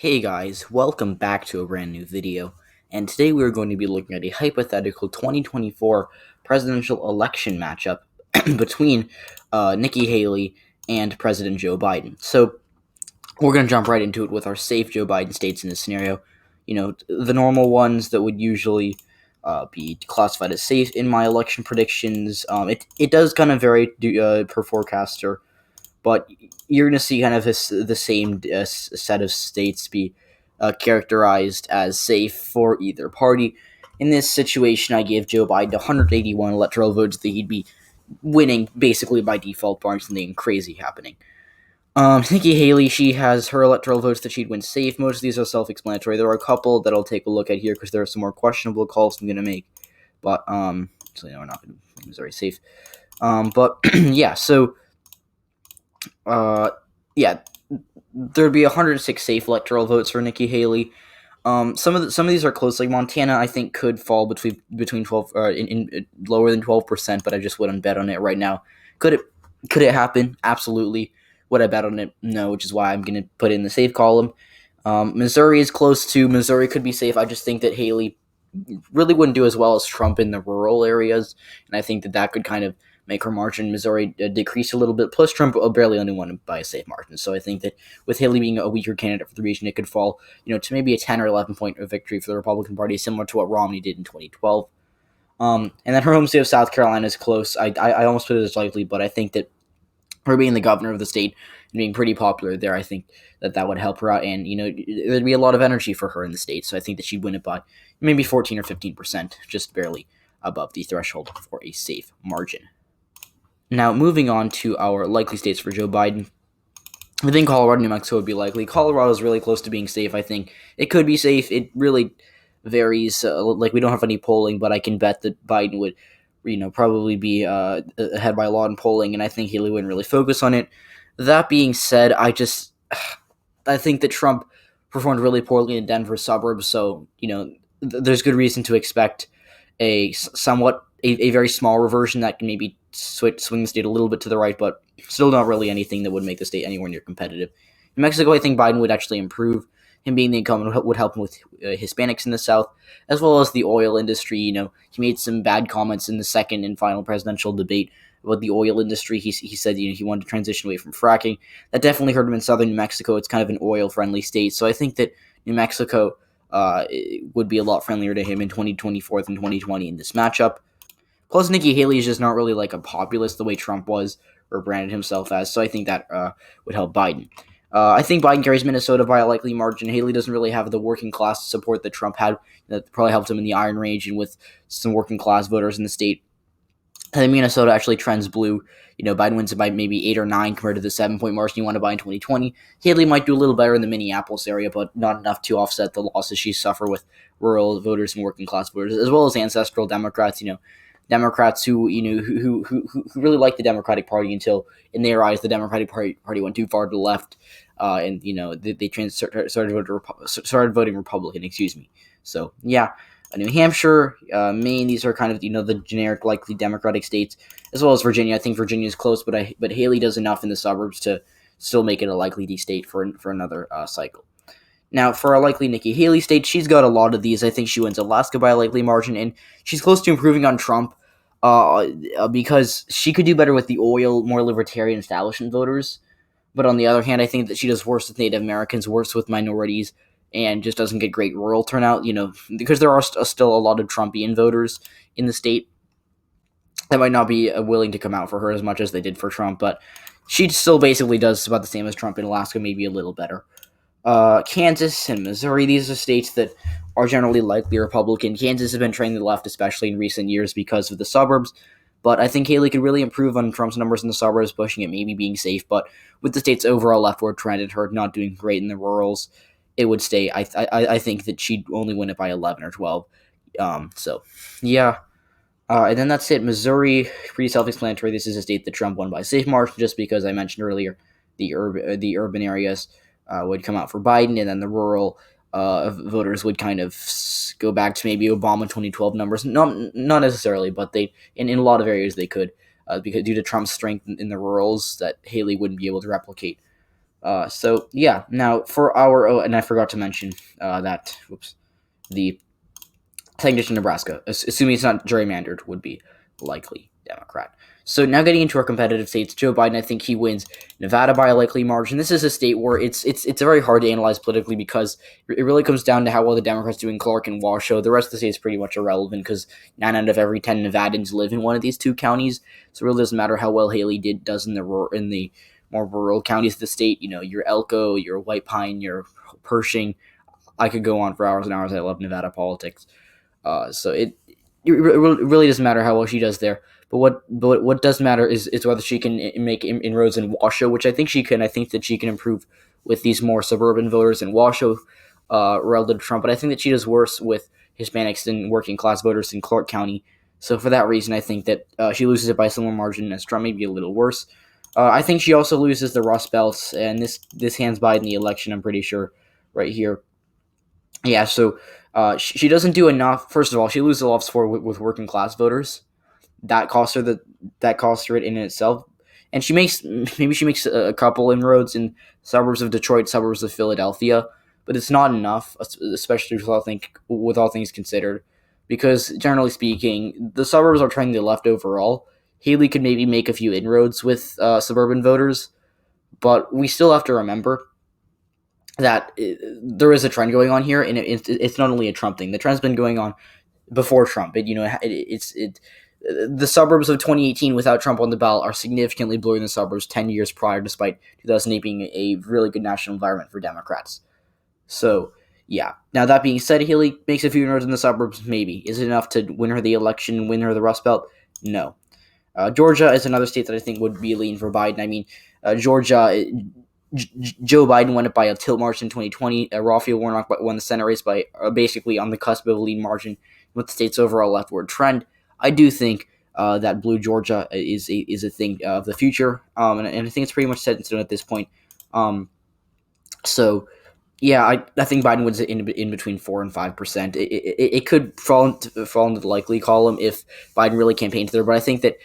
Hey guys, welcome back to a brand new video. And today we are going to be looking at a hypothetical 2024 presidential election matchup between Nikki Haley and President Joe Biden. So we're going to jump right into it with our safe Joe Biden states in this scenario. You know, the normal ones that would usually be classified as safe in my election predictions. It does kind of vary per forecaster, but you're going to see kind of the same set of states be characterized as safe for either party. In this situation, I gave Joe Biden 181 electoral votes that he'd be winning basically by default, barring something crazy happening. Nikki Haley, she has her electoral votes that she'd win safe. Most of these are self-explanatory. There are a couple that I'll take a look at here because there are some more questionable calls I'm going to make, but so we're not going to be very safe. But yeah, so uh, yeah, there'd be 106 safe electoral votes for Nikki Haley. Some of these are close. Like Montana, I think could fall between 12 in lower than 12%, but I just wouldn't bet on it right now. Could it happen? Absolutely. Would I bet on it? No, which is why I'm gonna put it in the safe column. Missouri is close to. Missouri could be safe. I just think that Haley really wouldn't do as well as Trump in the rural areas, and I think that could kind of make her margin in Missouri decrease a little bit. Plus, Trump barely only won by a safe margin, so I think that with Haley being a weaker candidate for the region, it could fall, to maybe a 10 or 11 point victory for the Republican Party, similar to what Romney did in 2012. And then her home state of South Carolina is close. I almost put it as likely, but I think that her being the governor of the state and being pretty popular there, I think that would help her out. And, there'd be a lot of energy for her in the state. So I think that she'd win it by maybe 14 or 15%, just barely above the threshold for a safe margin. Now, moving on to our likely states for Joe Biden. I think Colorado, New Mexico would be likely. Colorado is really close to being safe. I think it could be safe. It really varies. We don't have any polling, but I can bet that Biden would probably be ahead by a lot in polling, and I think Haley wouldn't really focus on it. That being said, I think that Trump performed really poorly in Denver suburbs, so there's good reason to expect a very small reversion that can maybe swing the state a little bit to the right, but still not really anything that would make the state anywhere near competitive. In Mexico, I think Biden would actually improve. Him being the incumbent would help him with Hispanics in the South, as well as the oil industry. He made some bad comments in the second and final presidential debate about the oil industry. He said he wanted to transition away from fracking. That definitely hurt him in southern New Mexico. It's kind of an oil-friendly state, so I think that New Mexico would be a lot friendlier to him in 2024 than 2020 in this matchup. Plus, Nikki Haley is just not really like a populist the way Trump was or branded himself as, so I think that would help Biden. I think Biden carries Minnesota by a likely margin. Haley doesn't really have the working class support that Trump had. That probably helped him in the Iron Range and with some working class voters in the state. I think Minnesota actually trends blue. Biden wins it by maybe 8 or 9 compared to the 7-point margin he won by in 2020. Haley might do a little better in the Minneapolis area, but not enough to offset the losses she suffered with rural voters and working class voters, as well as ancestral Democrats. Democrats who really like the Democratic Party until, in their eyes, the Democratic Party went too far to the left, and they started voting Republican. Excuse me. So yeah, New Hampshire, Maine. These are kind of the generic likely Democratic states, as well as Virginia. I think Virginia is close, but Haley does enough in the suburbs to still make it a likely D state for another cycle. Now, for a likely Nikki Haley state, she's got a lot of these. I think she wins Alaska by a likely margin, and she's close to improving on Trump because she could do better with the oil, more libertarian establishment voters. But on the other hand, I think that she does worse with Native Americans, worse with minorities, and just doesn't get great rural turnout, because there are still a lot of Trumpian voters in the state that might not be willing to come out for her as much as they did for Trump, but she still basically does about the same as Trump in Alaska, maybe a little better. Kansas and Missouri, these are states that are generally likely Republican. Kansas has been trending to the left, especially in recent years because of the suburbs, but I think Haley could really improve on Trump's numbers in the suburbs, pushing it maybe being safe, but with the state's overall leftward trend and her not doing great in the rurals, it would stay. I think that she'd only win it by 11 or 12. So, yeah. And then that's it. Missouri, pretty self-explanatory. This is a state that Trump won by a safe margin, just because I mentioned earlier the urban areas would come out for Biden, and then the rural voters would kind of go back to maybe Obama 2012 numbers. Not necessarily, but they in a lot of areas they could, because due to Trump's strength in the rurals that Haley wouldn't be able to replicate. So yeah, now for our and I forgot to mention that the second in Nebraska, assuming it's not gerrymandered, would be likely Democrat. So now getting into our competitive states, Joe Biden, I think he wins Nevada by a likely margin. This is a state where it's very hard to analyze politically because it really comes down to how well the Democrats do in Clark and Washoe. The rest of the state is pretty much irrelevant because 9 out of every 10 Nevadans live in one of these two counties. So it really doesn't matter how well Haley does in the more rural counties of the state. You know, your Elko, your White Pine, your Pershing. I could go on for hours and hours. I love Nevada politics. So it really doesn't matter how well she does there. But what does matter is whether she can make inroads in Washoe, which I think she can. I think that she can improve with these more suburban voters in Washoe relative to Trump. But I think that she does worse with Hispanics and working class voters in Clark County. So for that reason, I think that she loses it by a similar margin as Trump, maybe a little worse. I think she also loses the Rust Belt, and this hands Biden the election. I'm pretty sure right here. Yeah, so she doesn't do enough. First of all, she loses a lot of support with working class voters. That costs her it in itself. And she makes a couple inroads in suburbs of Detroit, suburbs of Philadelphia, but it's not enough, especially with all things considered, because generally speaking, the suburbs are trending to the left overall. Haley could maybe make a few inroads with suburban voters, but we still have to remember that there is a trend going on here, and it's not only a Trump thing. The trend's been going on before Trump. The suburbs of 2018 without Trump on the ballot are significantly bluer than the suburbs 10 years prior, despite 2008 being a really good national environment for Democrats. So, yeah. Now, that being said, Haley makes a few inroads in the suburbs, maybe. Is it enough to win her the election, win her the Rust Belt? No. Georgia is another state that I think would be lean for Biden. I mean, Georgia, Joe Biden won it by a tilt margin in 2020. Raphael Warnock won the Senate race by basically on the cusp of a lean margin with the state's overall leftward trend. I do think that blue Georgia is a thing of the future, and I think it's pretty much set in stone at this point. So, yeah, I think Biden wins it in between 4 and 5%. It could fall into the likely column if Biden really campaigns there, but I think that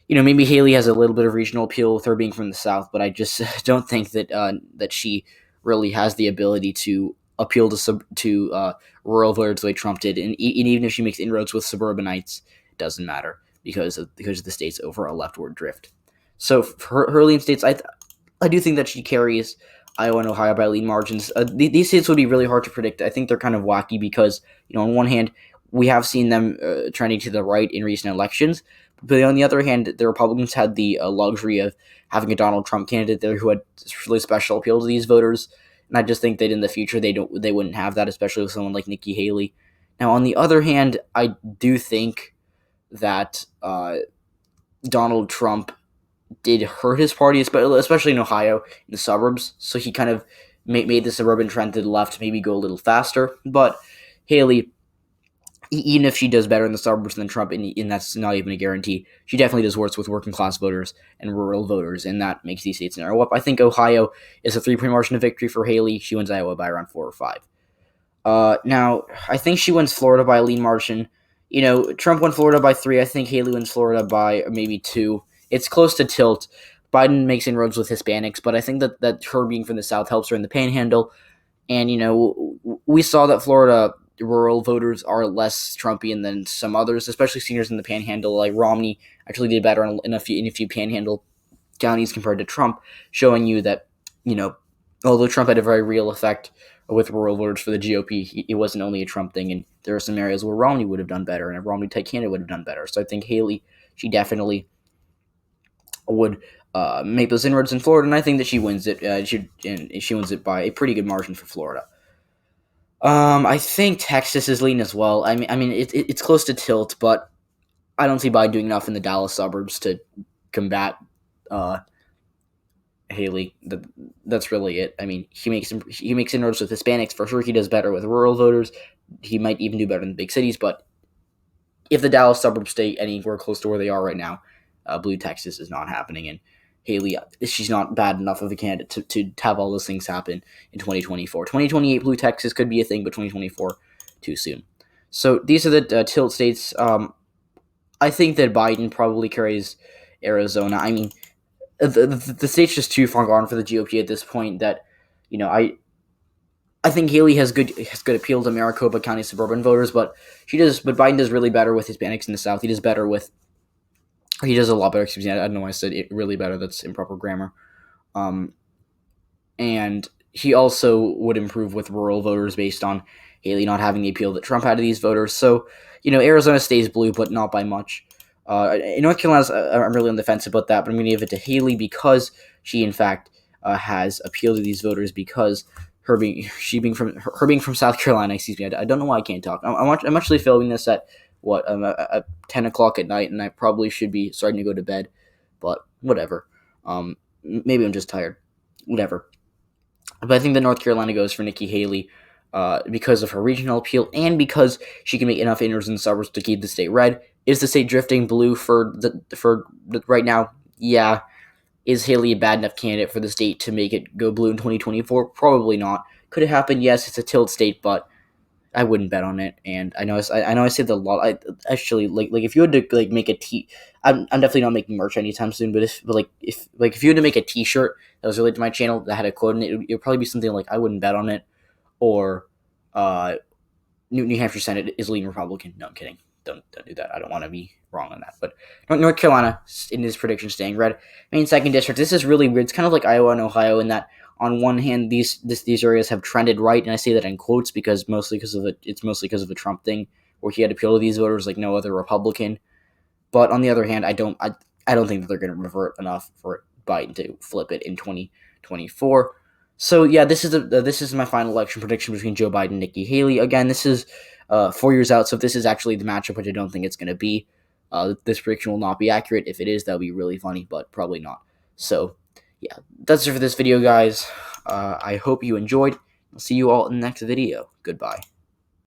maybe Haley has a little bit of regional appeal with her being from the South, but I just don't think that she really has the ability to appeal to rural voters the way Trump did, and even if she makes inroads with suburbanites, it doesn't matter because of the state's overall leftward drift. So for her lean states, I do think that she carries Iowa and Ohio by lean margins. These states would be really hard to predict. I think they're kind of wacky because on one hand we have seen them trending to the right in recent elections. But on the other hand, the Republicans had the luxury of having a Donald Trump candidate there who had really special appeal to these voters, and I just think that in the future they wouldn't have that, especially with someone like Nikki Haley. Now, on the other hand, I do think that Donald Trump did hurt his party, especially in Ohio, in the suburbs. So he kind of made the suburban trend to the left maybe go a little faster. But Haley, even if she does better in the suburbs than Trump, and that's not even a guarantee, she definitely does worse with working class voters and rural voters, and that makes these states narrow up. I think Ohio is a 3-point margin of victory for Haley. She wins Iowa by around 4 or 5. Now, I think she wins Florida by a lean margin. Trump won Florida by 3. I think Haley wins Florida by maybe 2. It's close to tilt. Biden makes inroads with Hispanics, but I think that her being from the South helps her in the Panhandle. And, we saw that Florida rural voters are less Trumpian than some others, especially seniors in the Panhandle. Like Romney actually did better in a few Panhandle counties compared to Trump, showing you that, although Trump had a very real effect with rural voters for the GOP, it wasn't only a Trump thing, and there are some areas where Romney would have done better, and a Romney-type candidate would have done better. So I think Haley, she definitely would make those inroads in Florida, and I think that she wins it. She wins it by a pretty good margin for Florida. I think Texas is lean as well. I mean, it's close to tilt, but I don't see Biden doing enough in the Dallas suburbs to combat Haley. That's really it. I mean, he makes inroads with Hispanics for sure. He does better with rural voters. He might even do better in big cities. But if the Dallas suburbs stay anywhere close to where they are right now, blue Texas is not happening, and Haley, she's not bad enough of a candidate to have all those things happen in 2024. 2028 blue Texas could be a thing, but 2024 too soon. So these are the tilt states. I think that Biden probably carries Arizona. I mean, the state's just too far gone for the GOP at this point. That I think Haley has good appeal to Maricopa County suburban voters, but Biden does really better with Hispanics in the South. He does a lot better. Excuse me, I don't know why I said it really better. That's improper grammar. And he also would improve with rural voters based on Haley not having the appeal that Trump had to these voters. So, Arizona stays blue, but not by much. In North Carolina, I'm really on the fence about that, but I'm going to give it to Haley because she, in fact, has appealed to these voters because her being from South Carolina. Excuse me, I don't know why I can't talk. I'm actually filming this at 10 o'clock at night, and I probably should be starting to go to bed, but whatever. Maybe I'm just tired. Whatever. But I think that North Carolina goes for Nikki Haley because of her regional appeal and because she can make enough inners and suburbs to keep the state red. Is the state drifting blue for right now? Yeah. Is Haley a bad enough candidate for the state to make it go blue in 2024? Probably not. Could it happen? Yes, it's a tilt state, but I wouldn't bet on it. And I know I say that a lot. I actually like if you had to make a t, I'm definitely not making merch anytime soon. But if you had to make a T-shirt that was related to my channel that had a quote in it, it would probably be something like I wouldn't bet on it, or New Hampshire Senate is leading Republican. No, I'm kidding. Don't do that. I don't want to be wrong on that. But North Carolina, in his prediction, staying red. Maine second district. This is really weird. It's kind of like Iowa and Ohio in that on one hand these areas have trended right, and I say that in quotes because mostly because of a Trump thing where he had to appeal to these voters like no other Republican. But on the other hand, I don't think that they're going to revert enough for Biden to flip it in 2024. So yeah, this is my final election prediction between Joe Biden and Nikki Haley. Again, this is 4 years out, so if this is actually the matchup, which I don't think it's going to be, this prediction will not be accurate. If it is, that would be really funny, but probably not. So yeah, that's it for this video, guys. I hope you enjoyed. I'll see you all in the next video. Goodbye.